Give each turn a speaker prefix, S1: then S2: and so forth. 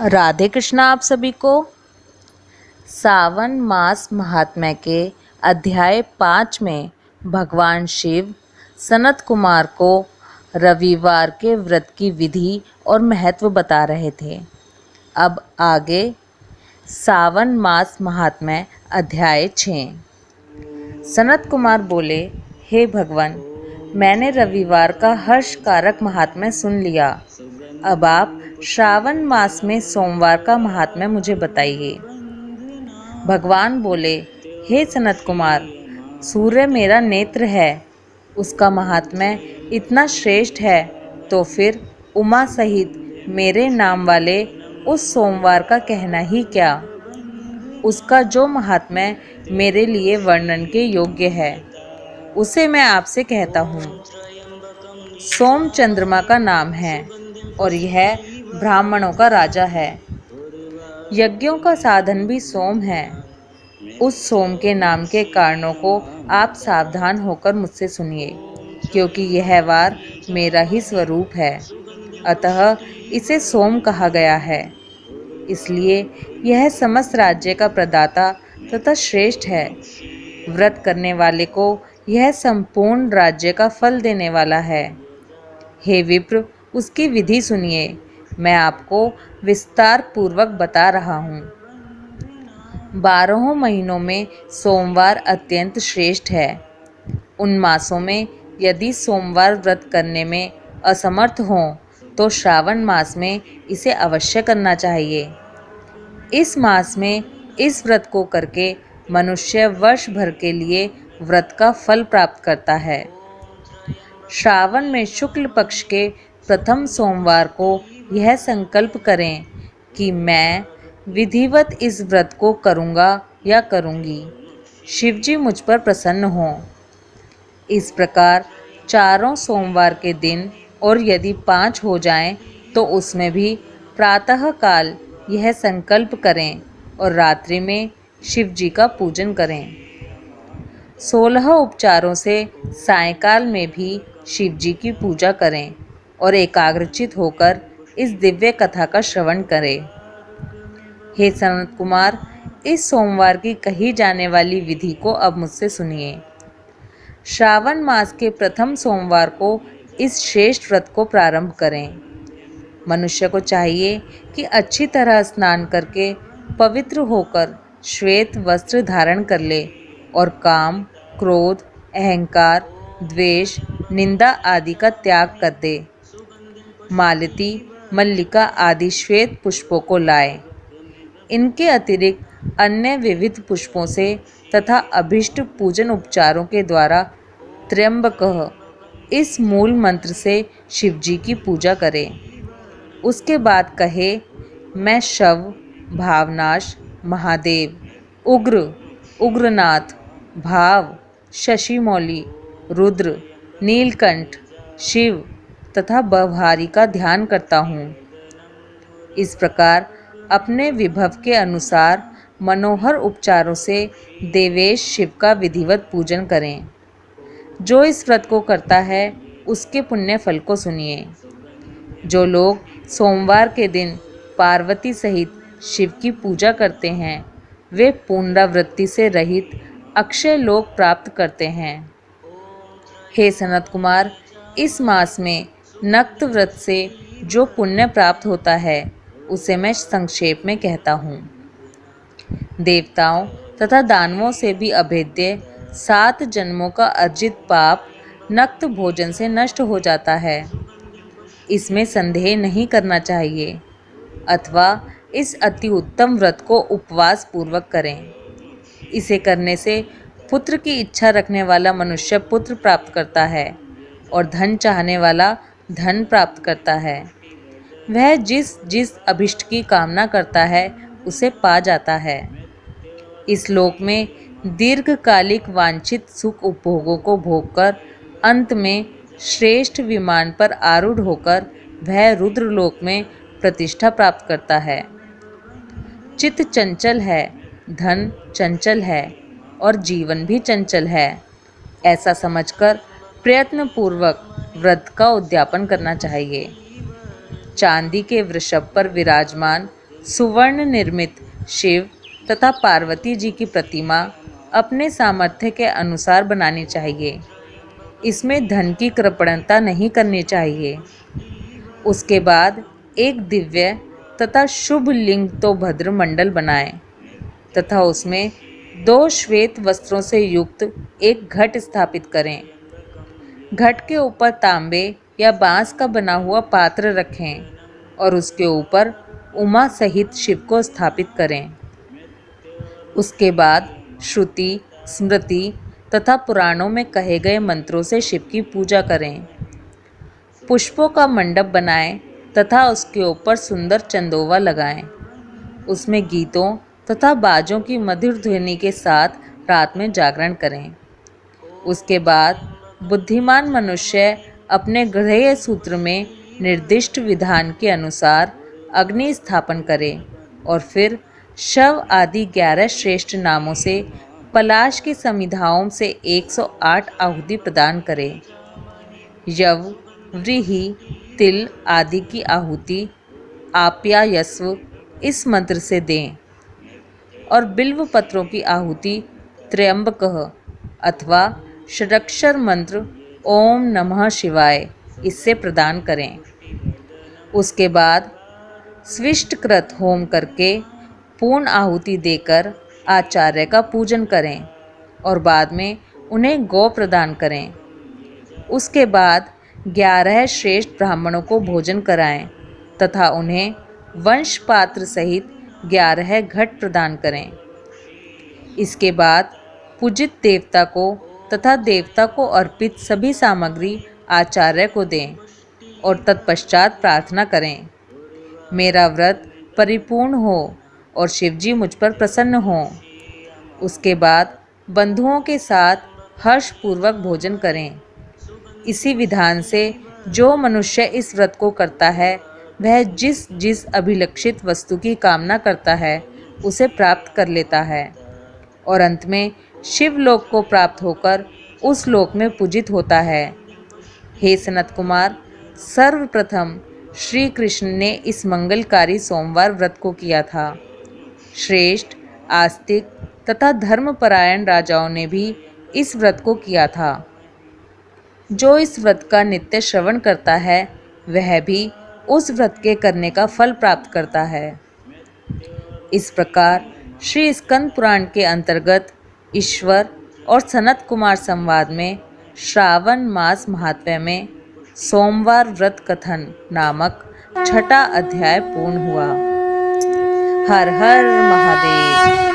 S1: राधे कृष्णा आप सभी को। सावन मास महात्म्य के अध्याय 5 में भगवान शिव सनत कुमार को रविवार के व्रत की विधि और महत्व बता रहे थे। अब आगे सावन मास महात्म्य अध्याय 6। सनत कुमार बोले, हे भगवान, मैंने रविवार का हर्ष कारक महात्म्य सुन लिया। अब आप श्रावण मास में सोमवार का महात्म्य मुझे बताइए। भगवान बोले, हे सनत कुमार, सूर्य मेरा नेत्र है, उसका महात्म्य इतना श्रेष्ठ है, तो फिर उमा सहित मेरे नाम वाले उस सोमवार का कहना ही क्या। उसका जो महात्म्य मेरे लिए वर्णन के योग्य है, उसे मैं आपसे कहता हूँ। सोम चंद्रमा का नाम है और यह ब्राह्मणों का राजा है। यज्ञों का साधन भी सोम है। उस सोम के नाम के कारणों को आप सावधान होकर मुझसे सुनिए, क्योंकि यह वार मेरा ही स्वरूप है, अतः इसे सोम कहा गया है। इसलिए यह समस्त राज्य का प्रदाता तथा श्रेष्ठ है। व्रत करने वाले को यह संपूर्ण राज्य का फल देने वाला है। हे विप्र, उसकी विधि सुनिए, मैं आपको विस्तार पूर्वक बता रहा हूँ। 12 महीनों में सोमवार अत्यंत श्रेष्ठ है। उन मासों में यदि सोमवार व्रत करने में असमर्थ हों तो श्रावण मास में इसे अवश्य करना चाहिए। इस मास में इस व्रत को करके मनुष्य वर्ष भर के लिए व्रत का फल प्राप्त करता है। श्रावण में शुक्ल पक्ष के प्रथम सोमवार को यह संकल्प करें कि मैं विधिवत इस व्रत को करूँगा या करूँगी, शिवजी मुझ पर प्रसन्न हों। इस प्रकार चारों सोमवार के दिन, और यदि 5 हो जाएं तो उसमें भी प्रातः काल यह संकल्प करें और रात्रि में शिवजी का पूजन करें। 16 उपचारों से सायंकाल में भी शिवजी की पूजा करें और एकाग्रचित होकर इस दिव्य कथा का श्रवण करें। हे सनत कुमार, इस सोमवार की कही जाने वाली विधि को अब मुझसे सुनिए। श्रावण मास के प्रथम सोमवार को इस श्रेष्ठ व्रत को प्रारंभ करें। मनुष्य को चाहिए कि अच्छी तरह स्नान करके पवित्र होकर श्वेत वस्त्र धारण कर ले और काम, क्रोध, अहंकार, द्वेष, निंदा आदि का त्याग कर दे। मालती, मल्लिका आदि श्वेत पुष्पों को लाए। इनके अतिरिक्त अन्य विविध पुष्पों से तथा अभिष्ट पूजन उपचारों के द्वारा त्र्यंबकः इस मूल मंत्र से शिवजी की पूजा करें। उसके बाद कहे, मैं शव, भावनाश, महादेव, उग्र, उग्रनाथ, भाव, शशिमौली, रुद्र, नीलकंठ, शिव तथा बवहारी का ध्यान करता हूँ। इस प्रकार अपने विभव के अनुसार मनोहर उपचारों से देवेश शिव का विधिवत पूजन करें। जो इस व्रत को करता है उसके पुण्य फल को सुनिए। जो लोग सोमवार के दिन पार्वती सहित शिव की पूजा करते हैं, वे पुनरावृत्ति से रहित अक्षय लोक प्राप्त करते हैं। हे सनत कुमार, इस मास में नक्त व्रत से जो पुण्य प्राप्त होता है उसे मैं संक्षेप में कहता हूँ। देवताओं तथा दानवों से भी अभेद्य 7 जन्मों का अर्जित पाप नक्त भोजन से नष्ट हो जाता है। इसमें संदेह नहीं करना चाहिए, अथवा इस अति उत्तम व्रत को उपवास पूर्वक करें। इसे करने से पुत्र की इच्छा रखने वाला मनुष्य पुत्र प्राप्त करता है और धन चाहने वाला धन प्राप्त करता है। वह जिस जिस अभिष्ट की कामना करता है उसे पा जाता है। इस लोक में दीर्घकालिक वांछित सुख उपभोगों को भोगकर अंत में श्रेष्ठ विमान पर आरूढ़ होकर वह रुद्रलोक में प्रतिष्ठा प्राप्त करता है। चित्त चंचल है, धन चंचल है और जीवन भी चंचल है, ऐसा समझकर प्रयत्न पूर्वक व्रत का उद्यापन करना चाहिए। चांदी के वृषभ पर विराजमान सुवर्ण निर्मित शिव तथा पार्वती जी की प्रतिमा अपने सामर्थ्य के अनुसार बनानी चाहिए। इसमें धन की कृपणता नहीं करनी चाहिए। उसके बाद एक दिव्य तथा शुभ लिंग तो भद्र मंडल बनाएं तथा उसमें 2 श्वेत वस्त्रों से युक्त एक घट स्थापित करें। घट के ऊपर तांबे या बांस का बना हुआ पात्र रखें और उसके ऊपर उमा सहित शिव को स्थापित करें। उसके बाद श्रुति, स्मृति तथा पुराणों में कहे गए मंत्रों से शिव की पूजा करें। पुष्पों का मंडप बनाएं तथा उसके ऊपर सुंदर चंदोवा लगाएं। उसमें गीतों तथा बाजों की मधुर ध्वनि के साथ रात में जागरण करें। उसके बाद बुद्धिमान मनुष्य अपने गृह सूत्र में निर्दिष्ट विधान के अनुसार अग्नि स्थापन करे और फिर शव आदि 11 श्रेष्ठ नामों से पलाश की समिधाओं से 108 आहुति प्रदान करे। यव, व्रीहि, तिल आदि की आहुति आप्यायस्व इस मंत्र से दें और बिल्व पत्रों की आहुति त्र्यंबकः अथवा षडक्षर मंत्र ओम नमः शिवाय इससे प्रदान करें। उसके बाद स्विष्टकृत होम करके पूर्ण आहुति देकर आचार्य का पूजन करें और बाद में उन्हें गौ प्रदान करें। उसके बाद 11 श्रेष्ठ ब्राह्मणों को भोजन कराएं तथा उन्हें वंश पात्र सहित 11 घट प्रदान करें। इसके बाद पूजित देवता को तथा देवता को अर्पित सभी सामग्री आचार्य को दें और तत्पश्चात प्रार्थना करें, मेरा व्रत परिपूर्ण हो और शिवजी मुझ पर प्रसन्न हों। उसके बाद बंधुओं के साथ हर्षपूर्वक भोजन करें। इसी विधान से जो मनुष्य इस व्रत को करता है वह जिस जिस अभिलक्षित वस्तु की कामना करता है उसे प्राप्त कर लेता है और अंत में शिवलोक को प्राप्त होकर उस लोक में पूजित होता है। हे सनत कुमार, सर्वप्रथम श्री कृष्ण ने इस मंगलकारी सोमवार व्रत को किया था। श्रेष्ठ, आस्तिक तथा धर्मपरायण राजाओं ने भी इस व्रत को किया था। जो इस व्रत का नित्य श्रवण करता है वह भी उस व्रत के करने का फल प्राप्त करता है। इस प्रकार श्री स्कंद पुराण के अंतर्गत ईश्वर और सनत कुमार संवाद में श्रावण मास महात्म्य में सोमवार व्रत कथन नामक 6वां अध्याय पूर्ण हुआ। हर हर महादेव।